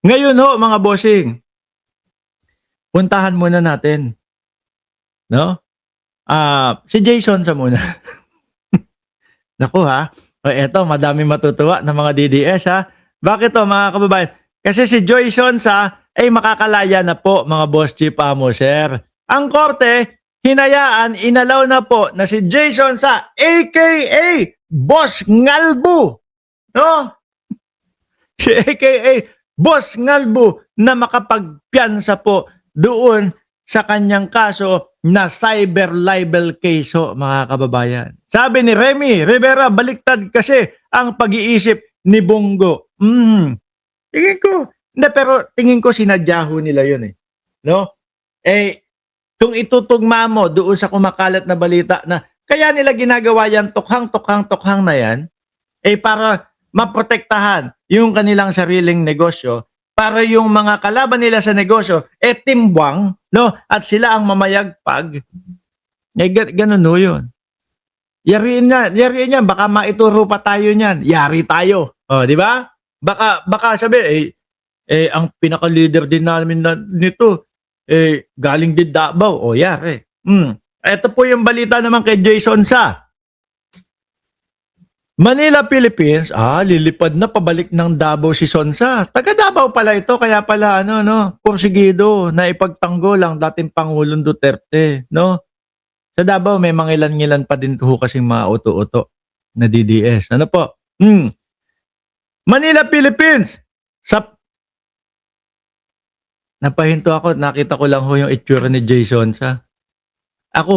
Ngayon ho, mga bossing, puntahan muna natin, no? Si Jason sa muna. Naku ha. O eto, madami matutuwa ng mga DDS ha. Bakit to mga kababayan? Kasi si Jason sa ay makakalaya na po mga boss chief amo sir. Ang korte, hinayaan, inalaw na po na si Jason sa aka Boss Ngalbu. No? Si aka Boss Ngalbu na makapagpiansa po doon sa kanyang kaso na cyber libel case ho, mga kababayan. Sabi ni Remy Rivera, baliktad kasi ang pag-iisip ni Bongo. Tingin ko, pero tingin ko sinadya ho nila yun eh. No? Kung itutugma mo doon sa kumakalat na balita na kaya nila ginagawa yan, tukhang na yan, para maprotektahan yung kanilang sariling negosyo, para yung mga kalaban nila sa negosyo, timbwang, no? At sila ang mamayagpag. Ganun no yun. Yariin niya, baka maituro pa tayo niyan. Yari tayo. O, di ba? Baka sabi, ang pinaka-leader din namin nito, galing din Davao. O, yari. Ito po yung balita naman kay Jason Sa. Manila, Philippines, lilipad na pabalik ng Davao si Sonsa. Taga Davao pala ito, kaya pala porsigido na ipagtanggol ang dating Pangulong Duterte, no? Sa Davao may mangilan-ngilan pa din ho kasing mga uto-uto na DDS. Ano po? Manila, Philippines. Napahinto ako, nakita ko lang ho yung itsura ni Jason sa. Ako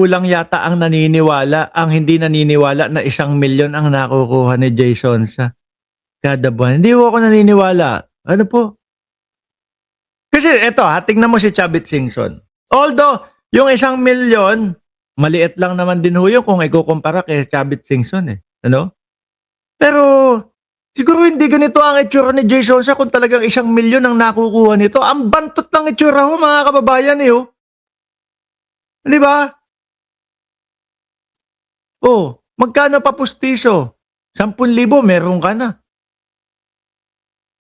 hulang yata ang naniniwala, ang hindi naniniwala na 1 milyon ang nakukuha ni Jason sa kada buwan. Hindi ko naniniwala. Ano po? Kasi eto, tingnan mo si Chavit Singson. Although, yung 1 milyon, maliit lang naman din ho yun kung ikukumpara kay Chavit Singson eh. Ano? Pero, siguro hindi ganito ang itsura ni Jason sa kung talagang 1 milyon ang nakukuha nito. Ang bantot ng itsura ho, mga kababayan eh. Di ba? Magkano pa pustiso? 10,000 meron ka na.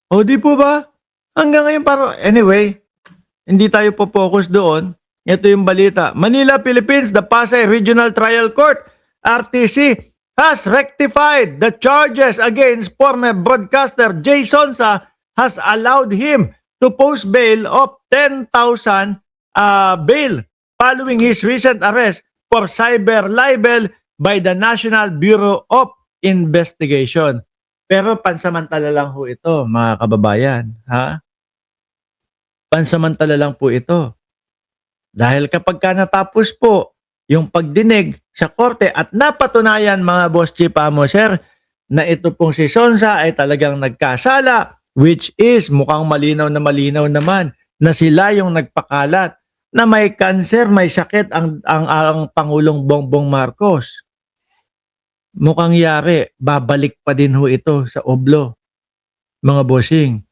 Di po ba? Hanggang ngayon anyway, hindi tayo po-focus doon. Ito yung balita. Manila, Philippines, the Pasay Regional Trial Court, RTC, has rectified the charges against former broadcaster Jason Sa, has allowed him to post bail of 10,000 bail following his recent arrest for cyber libel by the National Bureau of Investigation. Pero pansamantala lang ho ito, mga kababayan. Ha? Pansamantala lang po ito. Dahil kapag natapos po yung pagdinig sa korte at napatunayan, mga boss chief amo sir, na ito pong si Sonsa ay talagang nagkasala, which is mukhang malinaw naman na sila yung nagpakalat na may cancer, may sakit ang Pangulong Bongbong Marcos. Mukhang yari, babalik pa din ho ito sa oblo, mga bossing.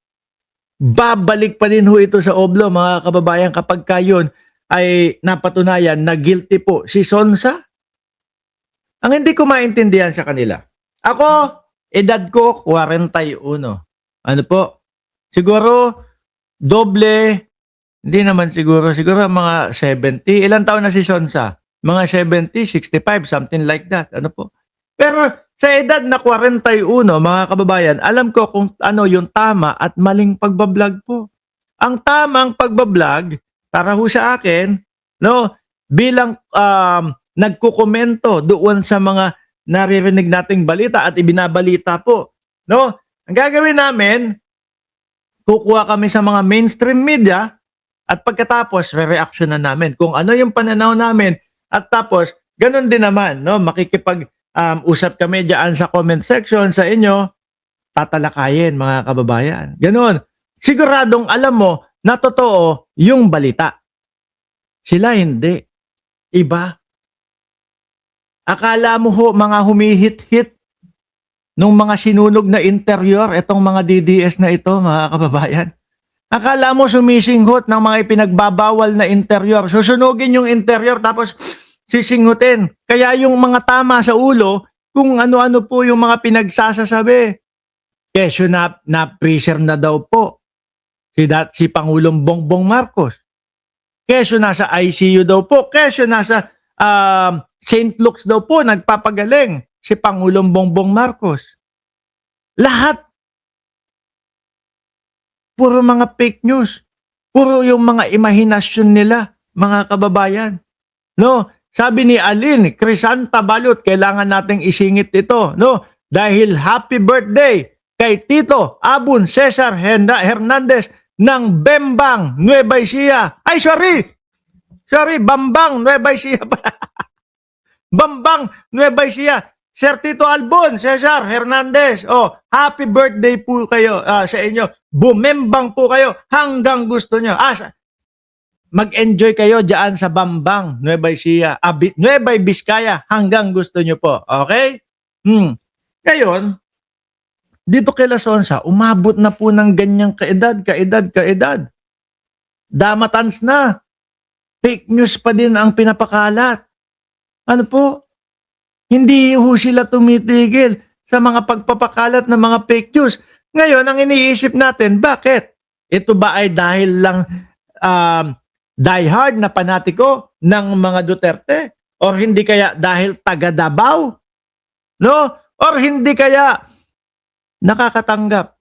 Babalik pa din ho ito sa oblo, mga kababayan, kapag kayon ay napatunayan na guilty po si Sonsa. Ang hindi ko maintindihan sa kanila. Ako, edad ko 41. Ano po? Siguro, doble. Hindi naman siguro mga 70. Ilang taon na si Sonsa? Mga 70, 65, something like that. Ano po? Pero sa edad na 41, mga kababayan, alam ko kung ano yung tama at maling pagbablog po. Ang tamang pagbablog, para ho sa akin, no, bilang nagkukomento doon sa mga naririnig nating balita at ibinabalita po, no? Ang gagawin namin, kukuha kami sa mga mainstream media. At pagkatapos, re-reaction na namin kung ano yung pananaw namin. At tapos, ganun din naman, no? Makikipag-usap kami dyan sa comment section sa inyo, tatalakayin, mga kababayan. Ganun. Siguradong alam mo na totoo yung balita. Sila hindi. Iba. Akala mo ho, mga humihit-hit nung mga sinunog na interior, itong mga DDS na ito, mga kababayan. Akala mo sumisinghot ng mga ipinagbabawal na interior. Susunugin yung interior tapos sisinghutin. Kaya yung mga tama sa ulo, kung ano-ano po yung mga pinagsasasabi. Kesyo na preserve na daw po si Pangulong Bongbong Marcos. Kesyo nasa ICU daw po, kesyo nasa St. Luke's daw po nagpapagaling si Pangulong Bongbong Marcos. Lahat puro mga fake news. Puro yung mga imahinasyon nila, mga kababayan. No, sabi ni Aline Crisanta Balot, kailangan nating isingit ito, no? Dahil happy birthday kay Tito Abun Cesar Hernandez ng Bembang, Nueva Ecija. Ay, sorry, Bambang, Nueva Ecija pala. Bambang, Nueva Ecija. Sir Tito Albon, Cesar Hernandez, happy birthday po kayo sa inyo. Bumembang po kayo hanggang gusto nyo. Mag-enjoy kayo dyan sa Bambang, Nueva Ecija, Nueva Vizcaya hanggang gusto nyo po. Okay? Ngayon, dito kay Lasonsa, umabot na po ng ganyang kaedad. Damatans na. Fake news pa din ang pinapakalat. Ano po? Hindi ho sila tumitigil sa mga pagpapakalat ng mga fake news. Ngayon, ang iniisip natin, bakit? Ito ba ay dahil lang diehard na panatiko ng mga Duterte? Or hindi kaya dahil taga Davao? No? Or hindi kaya nakakatanggap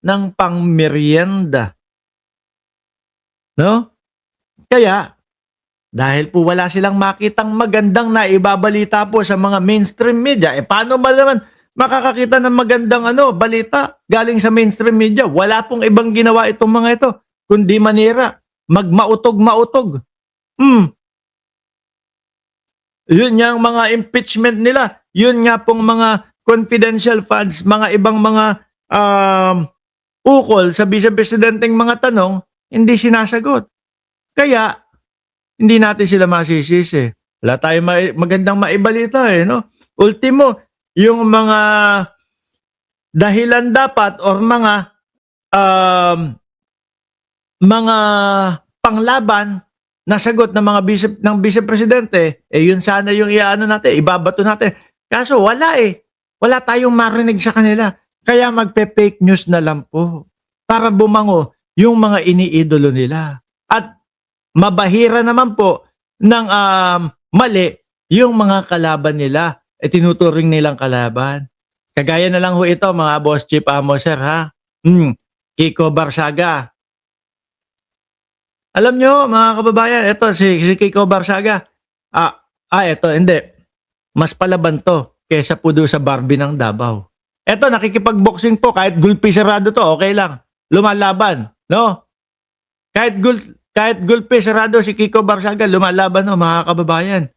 ng pangmeryenda? No? Kaya, dahil po wala silang makitang magandang na ibabalita po sa mga mainstream media, paano ba naman makakakita ng magandang balita galing sa mainstream media? Wala pong ibang ginawa itong mga ito, kundi manira, magmautog-mautog. Yun nga ang mga impeachment nila, yun nga pong mga confidential funds, mga ibang mga ukol sa vice-presidenteng mga tanong, hindi sinasagot. Kaya, hindi natin sila masisisi. Wala tayong magandang maibalita no? Ultimo, yung mga dahilan dapat or mga panglaban na sagot ng mga vice-presidente, yun sana yung iaano natin, ibabato natin. Kaso wala Wala tayong marinig sa kanila. Kaya magpe-fake news na lang po para bumango yung mga iniidolo nila. At mabahira naman po ng mali yung mga kalaban nila, tinuturing nilang kalaban. Kagaya na lang ho ito mga boss chief sir ha. Kiko Barsaga. Alam nyo mga kababayan, ito si Kiko Barsaga. Ito hindi. Mas palaban to kesa po doon sa Barbie ng Davao. Ito nakikipag-boxing po kahit gulpi sarado to, okay lang. Lumalaban, no? Kahit gulpi sarado si Kiko Barsaga, lumalaban no mga kababayan.